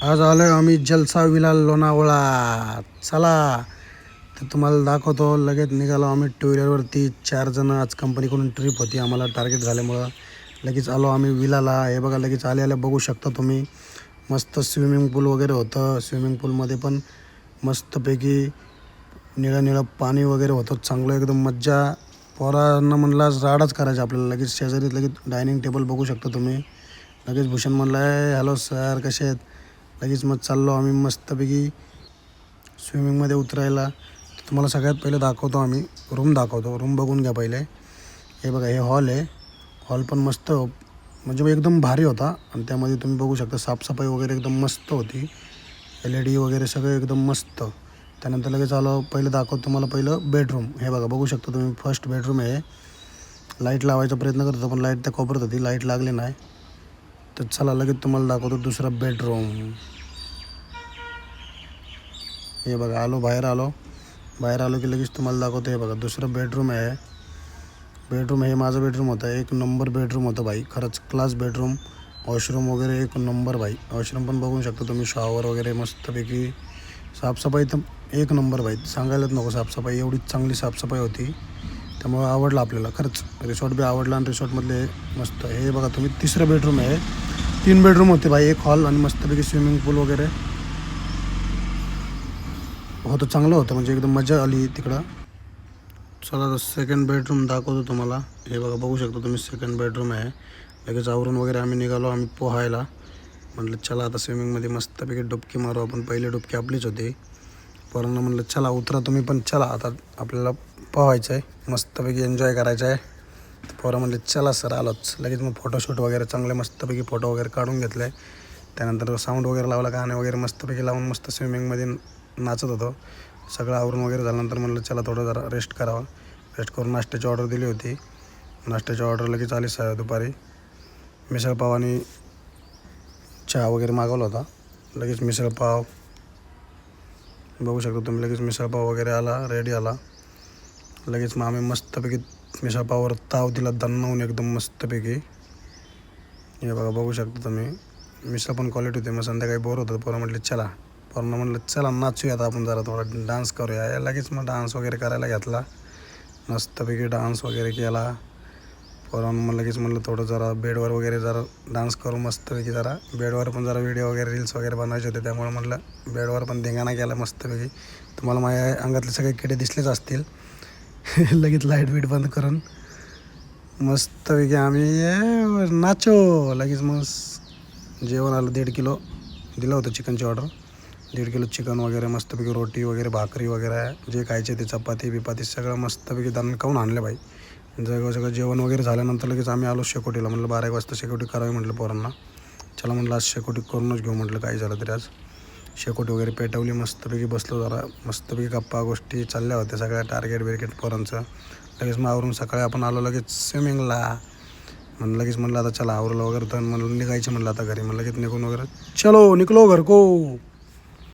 आज आलोय आम्ही जलसा विला लोणावळा. चला तर तुम्हाला दाखवतो. लगेच निघालो आम्ही टू व्हीलरवरती 4 जण. आज कंपनीकडून ट्रिप होती, आम्हाला टार्गेट झाल्यामुळं लगेच आलो आम्ही विलाला. हे बघा लगेच आले बघू शकता तुम्ही. मस्त स्विमिंग पूल वगैरे होतं. स्विमिंग पूलमध्ये पण मस्तपैकी निळं निळं पाणी वगैरे होतं. चांगलं एकदम मज्जा. पोरांना म्हणलं आज राडाच करायचा आपल्याला. लगेच शेजारी लगेच डायनिंग टेबल बघू शकता तुम्ही. लगेच भूषण म्हणलं आहे हॅलो सर कसे आहेत. लगेच मग चाललो आम्ही मस्तपैकी स्विमिंगमध्ये उतरायला. तुम्हाला सगळ्यात पहिले दाखवतो आम्ही रूम दाखवतो. रूम बघून घ्या पहिले. हे बघा हे हॉल आहे. हॉल पण मस्त म्हणजे एकदम भारी होता. आणि त्यामध्ये तुम्ही बघू शकता साफसफाई वगैरे एकदम मस्त होती. LED वगैरे सगळं एकदम मस्त. त्यानंतर लगेच आलो पहिलं दाखवतो तुम्हाला. पहिलं बेडरूम हे बघा बघू शकता तुम्ही. फर्स्ट बेडरूम आहे. लाईट लावायचा प्रयत्न करत होतो पण लाईट त्या कोपऱ्यात होती, लाईट लागली नाही. तर चला लगेच तुम्हाला दाखवतो दुसरा बेडरूम. हे बघा बाहेर आलो की लगेच तुम्हाला दाखवतो. हे बघा दुसरं बेडरूम आहे. बेडरूम हे माझं बेडरूम होतं. एक नंबर बेडरूम होतं भाई, खरंच क्लास बेडरूम. वॉशरूम वगैरे एक नंबर भाई. वॉशरूम पण बघू शकता तुम्ही. शॉवर वगैरे मस्तपैकी. साफसफाई तर एक नंबर भाई, सांगायलाच नको. साफसफाई एवढी चांगली साफसफाई होती, त्यामुळं आवडलं आपल्याला खरंच. रिसॉर्ट बी आवडला. आणि रिसॉर्टमधले मस्त. हे बघा तुम्ही तिसरं बेडरूम आहे. 3 बेडरूम होते भाई, एक हॉल आणि मस्तपैकी स्विमिंग पूल वगैरे होतं. चांगलं होतं म्हणजे एकदम मजा आली तिकडं. चला तर सेकंड बेडरूम दाखवतो तुम्हाला. हे बघा बघू शकता तुम्ही सेकंड बेडरूम आहे. लगेच आवरून वगैरे आम्ही निघालो आम्ही पोहायला. म्हटलं चला आता स्विमिंगमध्ये मस्तपैकी डुबकी मारू आपण. पहिली डुबकी आपलीच होती. पोरांना म्हटलं चला उतरा तुम्ही पण, चला आता आपल्याला पोहायचं आहे, मस्तपैकी एन्जॉय करायचं आहे. पोरं म्हणले चला सर आलोच. लगेच मग फोटोशूट वगैरे चांगले मस्तपैकी फोटो वगैरे काढून घेतले. त्यानंतर साऊंड वगैरे लावला, गाणे वगैरे मस्तपैकी लावून मस्त स्विमिंगमध्ये नाचत होतो. सगळं आवरून वगैरे झाल्यानंतर म्हणलं चला थोडं जरा रेस्ट करावं. रेस्ट करून नाश्त्याची ऑर्डर दिली होती. नाश्त्याची ऑर्डर लगेच आली दुपारी. मिसळपाव आणि चहा वगैरे मागवला होता. लगेच मिसळपाव बघू शकता तुम्ही. लगेच मिसळपाव वगैरे आला, रेडी आला. लगेच मग आम्ही मस्तपैकी मिसळपावावर ताव दिला दणवून एकदम मस्तपैकी. हे बघा बघू शकता तुम्ही. मिसळ पण क्वालिटी होती. मग संध्याकाळी बोर होतं, पोरं म्हटले चला. पोरांना म्हटलं चला नाचूया आता आपण, जरा थोडा डान्स करूया. लगेच मग डान्स वगैरे करायला घेतला. मस्तपैकी डान्स वगैरे केला. पोरांना मग लगेच म्हटलं थोडं जरा बेडवर वगैरे जरा डान्स करू मस्तपैकी. जरा बेडवर पण जरा व्हिडिओ वगैरे रील्स वगैरे बनवायचे होते, त्यामुळे म्हटलं बेडवर पण धिंगाणा केला मस्तपैकी. तुम्हाला माझ्या अंगातले सगळे किडे दिसलेच असतील. लगेच लाईट बीट बंद करून मस्तपैकी आम्ही नाचो. लगेच मग जेवण आलं. 1.5 किलो दिलं होतं चिकनची ऑर्डर. 1.5 किलो चिकन वगैरे मस्तपैकी. रोटी वगैरे, भाकरी वगैरे जे खायचे ते, चपाती बिपाती सगळं मस्तपैकी दान खाऊन आणलं भाई. सगळं जेवण वगैरे झाल्यानंतर लगेच आम्ही आलो शेकोटीला. म्हटलं 12 एक वाजता शेकोटी करावी म्हटलं पोरांना. चला म्हटलं आज शेकोटी करूनच घेऊ म्हटलं, काही झालं तरी आज. शेकोटी वगैरे पेटवली मस्तपैकी. बसलो जरा मस्तपैकी. गप्पा गोष्टी चालल्या होत्या सगळ्या. टार्गेट पोरांचं. लगेच मग आवरून सकाळी आपण आलो लगेच स्विमिंगला. लगेच म्हणलं आता चला आवरलं वगैरे तर म्हणलं निघायचं. म्हणलं आता घरी. म्हणलं लगेच निघून वगैरे चलो निघलो घर को.